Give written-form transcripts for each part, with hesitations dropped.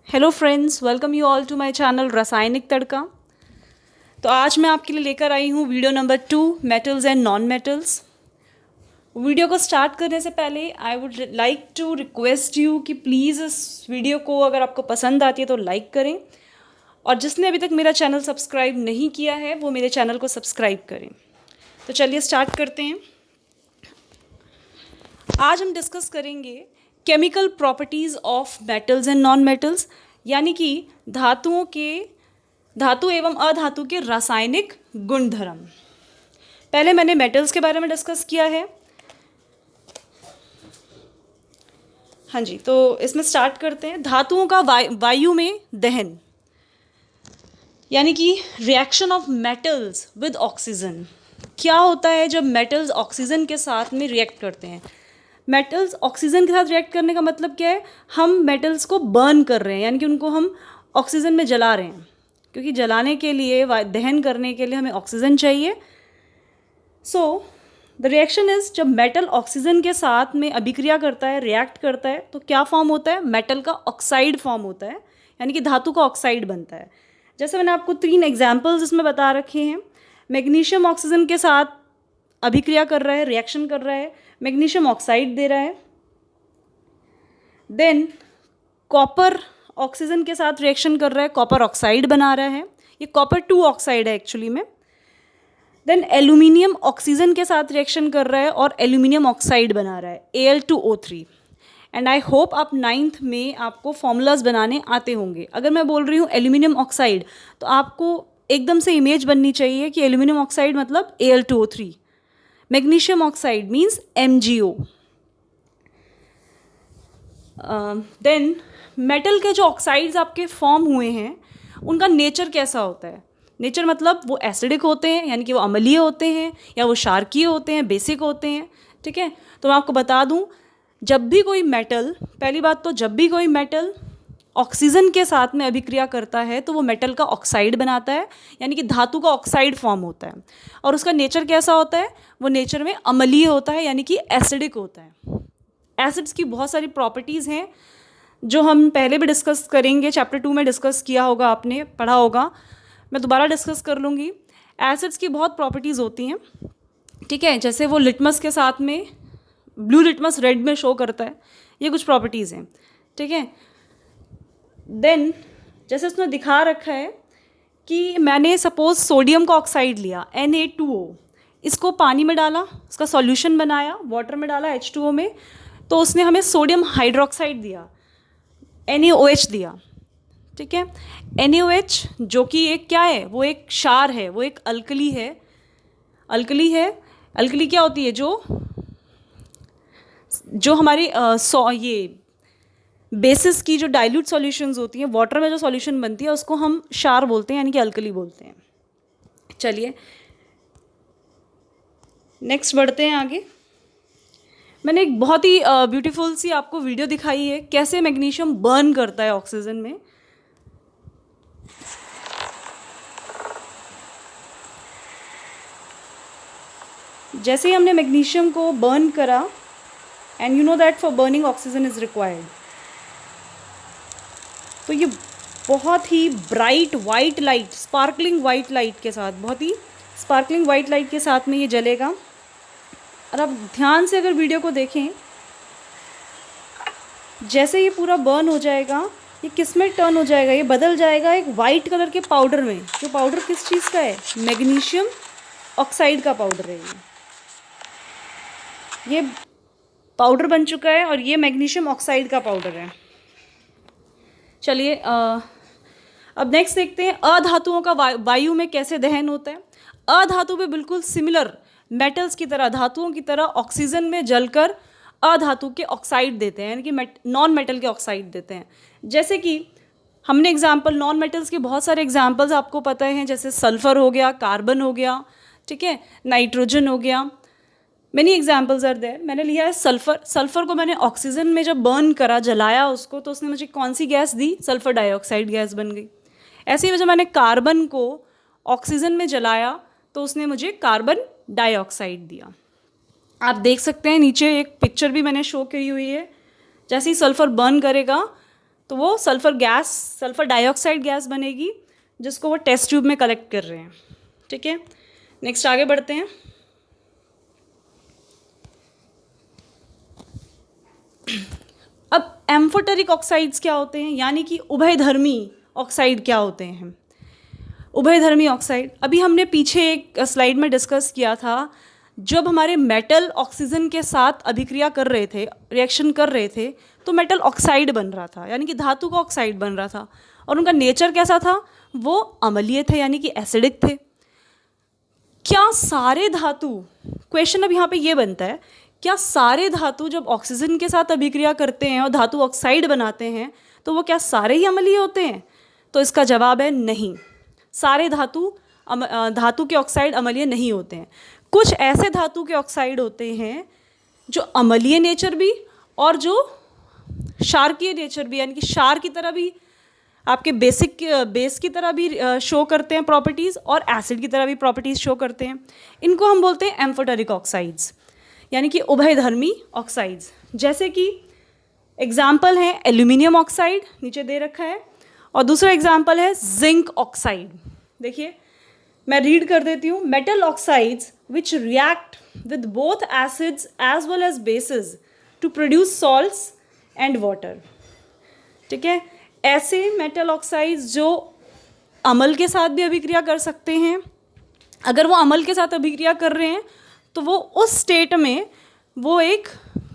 Hello friends, welcome you all to my channel रासायनिक तड़का। तो आज मैं आपके लिए लेकर आई हूँ video number 2, metals and non metals. Video को स्टार्ट करने से पहले I would like to request you कि प्लीज़ इस वीडियो को अगर आपको पसंद आती है तो लाइक करें, और जिसने अभी तक मेरा चैनल सब्सक्राइब नहीं किया है वो मेरे चैनल को सब्सक्राइब करें। तो चलिए स्टार्ट करते हैं। आज हम डिस्कस करेंगे chemical properties of metals and non metals, यानी कि धातु एवं अधातु के रासायनिक गुणधर्म। पहले मैंने मेटल्स के बारे में डिस्कस किया है। हाँ जी, तो इसमें स्टार्ट करते हैं। धातुओं का वायु में दहन, यानी कि reaction of metals with oxygen. क्या होता है जब मेटल्स ऑक्सीजन के साथ में रिएक्ट करते हैं? मेटल्स ऑक्सीजन के साथ रिएक्ट करने का मतलब क्या है? हम मेटल्स को बर्न कर रहे हैं, यानी कि उनको हम ऑक्सीजन में जला रहे हैं, क्योंकि जलाने के लिए, दहन करने के लिए हमें ऑक्सीजन चाहिए। सो द रिएक्शन इज, जब मेटल ऑक्सीजन के साथ में अभिक्रिया करता है, रिएक्ट करता है, तो क्या फॉर्म होता है? मेटल का ऑक्साइड फॉर्म होता है, यानी कि धातु का ऑक्साइड बनता है। जैसे मैंने आपको 3 एग्जाम्पल्स इसमें बता रखे हैं। मैग्नीशियम ऑक्सीजन के साथ अभिक्रिया कर रहा है, रिएक्शन कर रहा है, मैग्नीशियम ऑक्साइड दे रहा है। देन कॉपर ऑक्सीजन के साथ रिएक्शन कर रहा है, कॉपर ऑक्साइड बना रहा है। ये कॉपर 2 ऑक्साइड है एक्चुअली में। देन एल्यूमिनियम ऑक्सीजन के साथ रिएक्शन कर रहा है और एल्यूमिनियम ऑक्साइड बना रहा है, Al2O3। एंड आई होप आप 9th में आपको फॉर्मूलाज बनाने आते होंगे। अगर मैं बोल रही हूँ एल्यूमिनियम ऑक्साइड, तो आपको एकदम से इमेज बननी चाहिए कि एल्यूमिनियम ऑक्साइड मतलब Al2O3। Magnesium oxide means MgO। Then metal के जो ऑक्साइड्स आपके फॉर्म हुए हैं उनका नेचर कैसा होता है? नेचर मतलब वो एसिडिक होते हैं, यानी कि वो अम्लीय होते हैं, या वो क्षारकीय होते हैं, बेसिक होते हैं। ठीक है, तो मैं आपको बता दूं, जब भी कोई मेटल, पहली बात तो जब भी कोई मेटल ऑक्सीजन के साथ में अभिक्रिया करता है तो वो मेटल का ऑक्साइड बनाता है, यानी कि धातु का ऑक्साइड फॉर्म होता है। और उसका नेचर कैसा होता है? वो नेचर में अम्लीय होता है, यानी कि एसिडिक होता है। एसिड्स की बहुत सारी प्रॉपर्टीज़ हैं जो हम पहले भी डिस्कस करेंगे, चैप्टर 2 में डिस्कस किया होगा, आपने पढ़ा होगा, मैं दोबारा डिस्कस कर लूँगी। एसिड्स की बहुत प्रॉपर्टीज़ होती हैं, ठीक है। जैसे वो लिटमस के साथ में, ब्लू लिटमस रेड में शो करता है, ये कुछ प्रॉपर्टीज़ हैं, ठीक है। देन जैसे उसने दिखा रखा है कि मैंने सपोज सोडियम का ऑक्साइड लिया, Na2O, इसको पानी में डाला, उसका सॉल्यूशन बनाया, वाटर में डाला H2O में, तो उसने हमें सोडियम हाइड्रोक्साइड दिया, NaOH दिया, ठीक है। NaOH जो कि एक क्या है? वो एक क्षार है, वो एक अल्कली है। अल्कली क्या होती है? जो हमारी ये बेसिस की जो डाइल्यूट सॉल्यूशंस होती हैं, वाटर में जो सॉल्यूशन बनती है, उसको हम क्षार बोलते हैं, यानी कि अल्कली बोलते हैं। चलिए नेक्स्ट बढ़ते हैं आगे। मैंने एक बहुत ही ब्यूटीफुल सी आपको वीडियो दिखाई है कैसे मैग्नीशियम बर्न करता है ऑक्सीजन में। जैसे ही हमने मैग्नीशियम को बर्न करा, and you know that for burning oxygen is required, तो ये बहुत ही bright white light, sparkling white light के साथ, बहुत ही स्पार्कलिंग वाइट लाइट के साथ में ये जलेगा। और आप ध्यान से अगर वीडियो को देखें, जैसे ये पूरा बर्न हो जाएगा, ये किस में टर्न हो जाएगा? ये बदल जाएगा एक वाइट कलर के पाउडर में। जो पाउडर किस चीज़ का है? मैग्नीशियम ऑक्साइड का पाउडर है ये पाउडर बन चुका है, और ये मैग्नीशियम ऑक्साइड का पाउडर है। चलिए अब नेक्स्ट देखते हैं अधातुओं का वायु में कैसे दहन होता है। अधातु पे बिल्कुल सिमिलर मेटल्स की तरह, धातुओं की तरह ऑक्सीजन में जलकर अधातु के ऑक्साइड देते हैं, यानी कि नॉन मेटल के ऑक्साइड देते हैं। जैसे कि हमने एग्जाम्पल, नॉन मेटल्स के बहुत सारे एग्जाम्पल्स आपको पता हैं, जैसे सल्फर हो गया, कार्बन हो गया, ठीक है, नाइट्रोजन हो गया, मेनी एग्जाम्पल्स आर देयर। मैंने लिया है सल्फर को मैंने ऑक्सीजन में जब बर्न करा, जलाया उसको, तो उसने मुझे कौन सी गैस दी? सल्फर डाइऑक्साइड गैस बन गई। ऐसे ही जब मैंने कार्बन को ऑक्सीजन में जलाया तो उसने मुझे कार्बन डाइऑक्साइड दिया। आप देख सकते हैं नीचे एक पिक्चर भी मैंने शो की हुई है। जैसे ही सल्फर बर्न करेगा तो वो सल्फ़र डाइऑक्साइड गैस बनेगी, जिसको वो टेस्ट ट्यूब में कलेक्ट कर रहे हैं। ठीक है, नेक्स्ट आगे बढ़ते हैं। अब एम्फोटेरिक ऑक्साइड्स क्या होते हैं, यानी कि उभयधर्मी ऑक्साइड क्या होते हैं। उभयधर्मी ऑक्साइड अभी हमने पीछे एक स्लाइड में डिस्कस किया था। जब हमारे मेटल ऑक्सीजन के साथ अभिक्रिया कर रहे थे, रिएक्शन कर रहे थे, तो मेटल ऑक्साइड बन रहा था, यानी कि धातु का ऑक्साइड बन रहा था। और उनका नेचर कैसा था, वो अम्लीय थे, यानी कि एसिडिक थे। क्या सारे धातु, क्वेश्चन अब यहाँ पे ये बनता है, क्या सारे धातु जब ऑक्सीजन के साथ अभिक्रिया करते हैं और धातु ऑक्साइड बनाते हैं, तो वो क्या सारे ही अम्लीय होते हैं? तो इसका जवाब है नहीं, सारे धातु के ऑक्साइड अम्लीय नहीं होते हैं। कुछ ऐसे धातु के ऑक्साइड होते हैं जो अम्लीय नेचर भी और जो क्षारकीय नेचर भी, यानी कि क्षार की तरह भी, आपके बेस की तरह भी शो करते हैं प्रॉपर्टीज़, और एसिड की तरह भी प्रॉपर्टीज़ शो करते हैं। इनको हम बोलते हैं एम्फोटेरिक ऑक्साइड्स, यानी कि उभयधर्मी ऑक्साइड्स। जैसे कि एग्जाम्पल है एल्यूमिनियम ऑक्साइड, नीचे दे रखा है, और दूसरा एग्जाम्पल है जिंक ऑक्साइड। देखिए मैं रीड कर देती हूँ। Metal oxides which react with both acids as well as bases to produce salts and water. ठीक है, ऐसे मेटल ऑक्साइड्स जो अम्ल के साथ भी अभिक्रिया कर सकते हैं। अगर वो अम्ल के साथ अभिक्रिया कर रहे हैं तो वो उस स्टेट में वो एक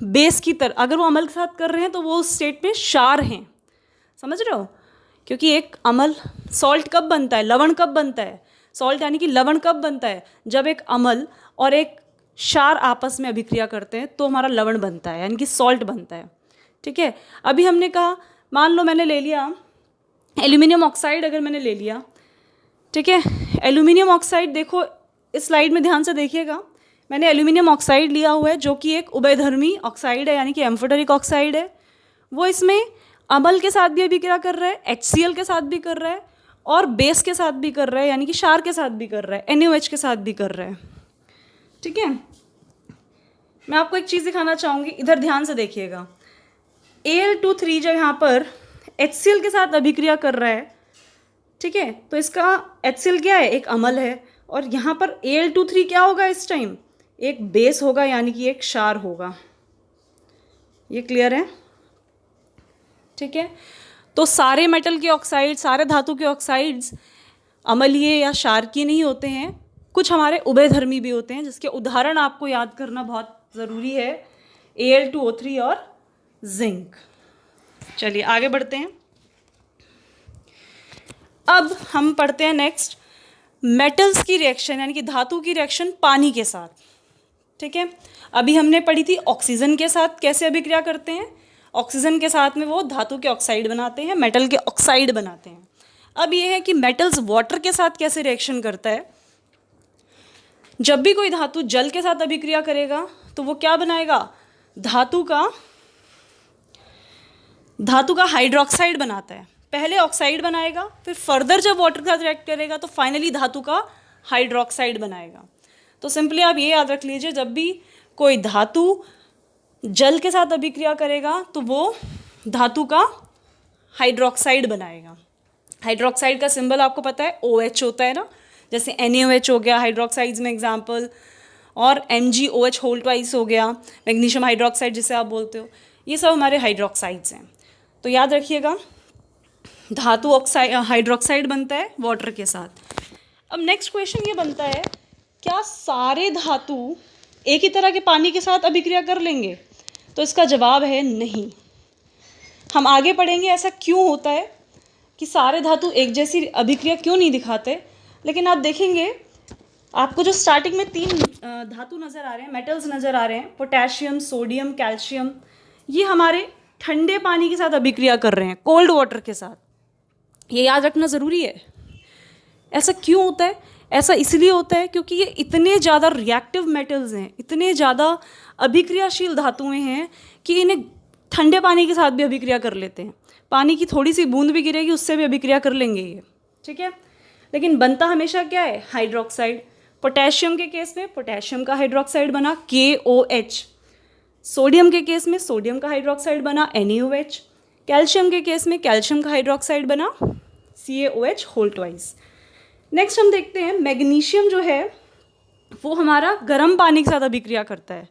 बेस की तरह, अगर वो अम्ल के साथ कर रहे हैं तो वो उस स्टेट में क्षार हैं। समझ रहे हो? क्योंकि एक अम्ल, सॉल्ट कब बनता है, लवण कब बनता है, सॉल्ट यानी कि लवण कब बनता है, जब एक अम्ल और एक क्षार आपस में अभिक्रिया करते हैं तो हमारा लवण बनता है, यानी कि सॉल्ट बनता है। ठीक है, अभी हमने कहा, मान लो मैंने ले लिया एल्यूमिनियम ऑक्साइड, अगर मैंने ले लिया, ठीक है, एल्यूमिनियम ऑक्साइड, देखो इस स्लाइड में ध्यान से देखिएगा, मैंने एल्यूमिनियम ऑक्साइड लिया हुआ है जो कि एक उभयधर्मी ऑक्साइड है, यानी कि एम्फोटेरिक ऑक्साइड है। वो इसमें अम्ल के साथ भी अभिक्रिया कर रहा है, HCl के साथ भी कर रहा है, और बेस के साथ भी कर रहा है, यानी कि क्षार के साथ भी कर रहा है, NaOH के साथ भी कर रहा है। ठीक है, मैं आपको एक चीज़ दिखाना चाहूँगी, इधर ध्यान से देखिएगा। Al2-3 जब यहाँ पर HCl के साथ अभिक्रिया कर रहा है, ठीक है, तो इसका HCl क्या है, एक अम्ल है, और यहाँ पर Al2-3 क्या होगा, इस टाइम एक बेस होगा, यानी कि एक क्षार होगा। ये क्लियर है? ठीक है, तो सारे मेटल के ऑक्साइड, सारे धातु के ऑक्साइड्स अम्लीय या क्षारकीय नहीं होते हैं, कुछ हमारे उभयधर्मी भी होते हैं, जिसके उदाहरण आपको याद करना बहुत ज़रूरी है, Al2O3 और जिंक। चलिए आगे बढ़ते हैं। अब हम पढ़ते हैं नेक्स्ट मेटल्स की रिएक्शन, यानी कि धातु की रिएक्शन पानी के साथ। ठीक है, अभी हमने पढ़ी थी ऑक्सीजन के साथ कैसे अभिक्रिया करते हैं, ऑक्सीजन के साथ में वो धातु के ऑक्साइड बनाते हैं, मेटल के ऑक्साइड बनाते हैं। अब ये है कि मेटल्स वाटर के साथ कैसे रिएक्शन करता है। जब भी कोई धातु जल के साथ अभिक्रिया करेगा तो वो क्या बनाएगा, धातु का हाइड्रोक्साइड बनाता है। पहले ऑक्साइड बनाएगा, फिर फर्दर जब वाटर के साथ रिएक्ट करेगा तो फाइनली धातु का हाइड्रोक्साइड बनाएगा। तो सिंपली आप ये याद रख लीजिए, जब भी कोई धातु जल के साथ अभिक्रिया करेगा तो वो धातु का हाइड्रोक्साइड बनाएगा। हाइड्रोक्साइड का सिंबल आपको पता है OH होता है ना, जैसे NaOH हो गया हाइड्रोक्साइड्स में एग्जाम्पल, और MgOH होल ट्वाइस हो गया, मैग्नीशियम हाइड्रोक्साइड जिसे आप बोलते हो। ये सब हमारे हाइड्रोक्साइड्स हैं। तो याद रखिएगा, धातु हाइड्रोक्साइड बनता है वाटर के साथ। अब नेक्स्ट क्वेश्चन ये बनता है, क्या सारे धातु एक ही तरह के पानी के साथ अभिक्रिया कर लेंगे? तो इसका जवाब है नहीं। हम आगे पढ़ेंगे ऐसा क्यों होता है कि सारे धातु एक जैसी अभिक्रिया क्यों नहीं दिखाते। लेकिन आप देखेंगे, आपको जो स्टार्टिंग में 3 धातु नज़र आ रहे हैं, मेटल्स नज़र आ रहे हैं, पोटेशियम, सोडियम, कैल्शियम, ये हमारे ठंडे पानी के साथ अभिक्रिया कर रहे हैं, कोल्ड वाटर के साथ। ये याद रखना ज़रूरी है। ऐसा क्यों होता है? ऐसा इसलिए होता है क्योंकि ये इतने ज़्यादा रिएक्टिव मेटल्स हैं, इतने ज़्यादा अभिक्रियाशील धातुएं हैं कि इन्हें ठंडे पानी के साथ भी अभिक्रिया कर लेते हैं। पानी की थोड़ी सी बूंद भी गिरेगी, उससे भी अभिक्रिया कर लेंगे ये। ठीक है, लेकिन बनता हमेशा क्या है, हाइड्रोक्साइड। पोटेशियम के केस में पोटेशियम का हाइड्रोक्साइड बना KOH, सोडियम के केस में सोडियम का हाइड्रोक्साइड बना NaOH, कैल्शियम के केस में कैल्शियम का हाइड्रोक्साइड बना, CaOH होल ट्वाइस। नेक्स्ट हम देखते हैं मैग्नीशियम जो है वो हमारा गर्म पानी के साथ अभिक्रिया करता है।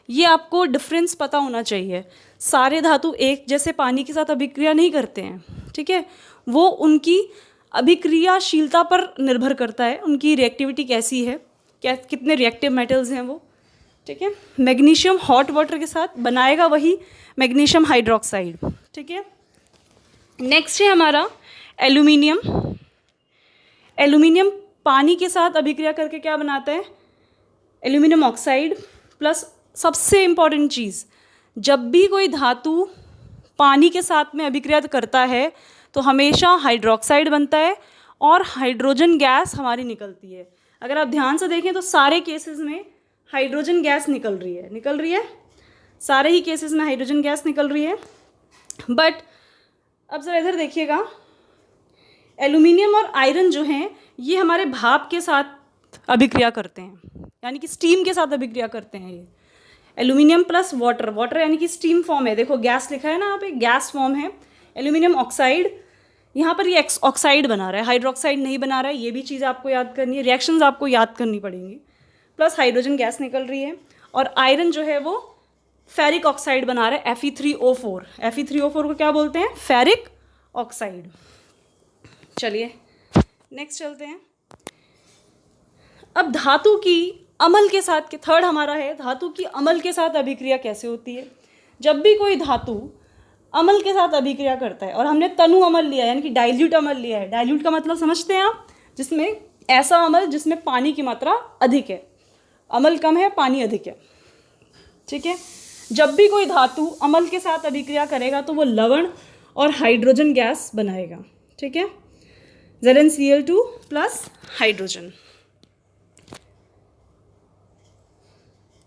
ये आपको डिफरेंस पता होना चाहिए। सारे धातु एक जैसे पानी के साथ अभिक्रिया नहीं करते हैं, ठीक है। वो उनकी अभिक्रियाशीलता पर निर्भर करता है, उनकी रिएक्टिविटी कैसी है, कितने रिएक्टिव मेटल्स हैं वो, ठीक है। मैग्नीशियम हॉट वाटर के साथ बनाएगा वही मैग्नीशियम हाइड्रोक्साइड, ठीक है। नेक्स्ट है हमारा एल्यूमिनियम। एल्यूमिनियम पानी के साथ अभिक्रिया करके क्या बनाता है, एल्यूमिनियम ऑक्साइड प्लस सबसे इम्पॉर्टेंट चीज़, जब भी कोई धातु पानी के साथ में अभिक्रिया करता है तो हमेशा हाइड्रोक्साइड बनता है और हाइड्रोजन गैस हमारी निकलती है। अगर आप ध्यान से देखें तो सारे केसेस में हाइड्रोजन गैस निकल रही है, सारे ही केसेस में हाइड्रोजन गैस निकल रही है। बट अब ज़रा इधर देखिएगा, एल्यूमिनियम और आयरन जो हैं ये हमारे भाप के साथ अभिक्रिया करते हैं, यानी कि स्टीम के साथ अभिक्रिया करते हैं। ये एल्यूमिनियम प्लस वाटर, वाटर यानी कि स्टीम फॉर्म है, देखो गैस लिखा है ना यहाँ पे, गैस फॉर्म है। एल्यूमिनियम ऑक्साइड, यहाँ पर ये ऑक्साइड बना रहा है, हाइड्रोक्साइड नहीं बना रहा है, ये भी चीज़ आपको याद करनी है, रिएक्शंस आपको याद करनी पड़ेंगी। प्लस हाइड्रोजन गैस निकल रही है। और आयरन जो है वो फेरिक ऑक्साइड बना रहा है, Fe3O4। Fe3O4 को क्या बोलते हैं, फेरिक ऑक्साइड। चलिए नेक्स्ट चलते हैं। अब धातु की अम्ल के साथ, थर्ड हमारा है धातु की अम्ल के साथ अभिक्रिया कैसे होती है। जब भी कोई धातु अम्ल के साथ अभिक्रिया करता है, और हमने तनु अम्ल लिया है यानी कि डाइल्यूट अम्ल लिया है। डाइल्यूट का मतलब समझते हैं आप, जिसमें ऐसा अम्ल जिसमें पानी की मात्रा अधिक है, अम्ल कम है पानी अधिक है, ठीक है। जब भी कोई धातु अम्ल के साथ अभिक्रिया करेगा तो वो लवण और हाइड्रोजन गैस बनाएगा, ठीक है, ZnCl2 प्लस हाइड्रोजन।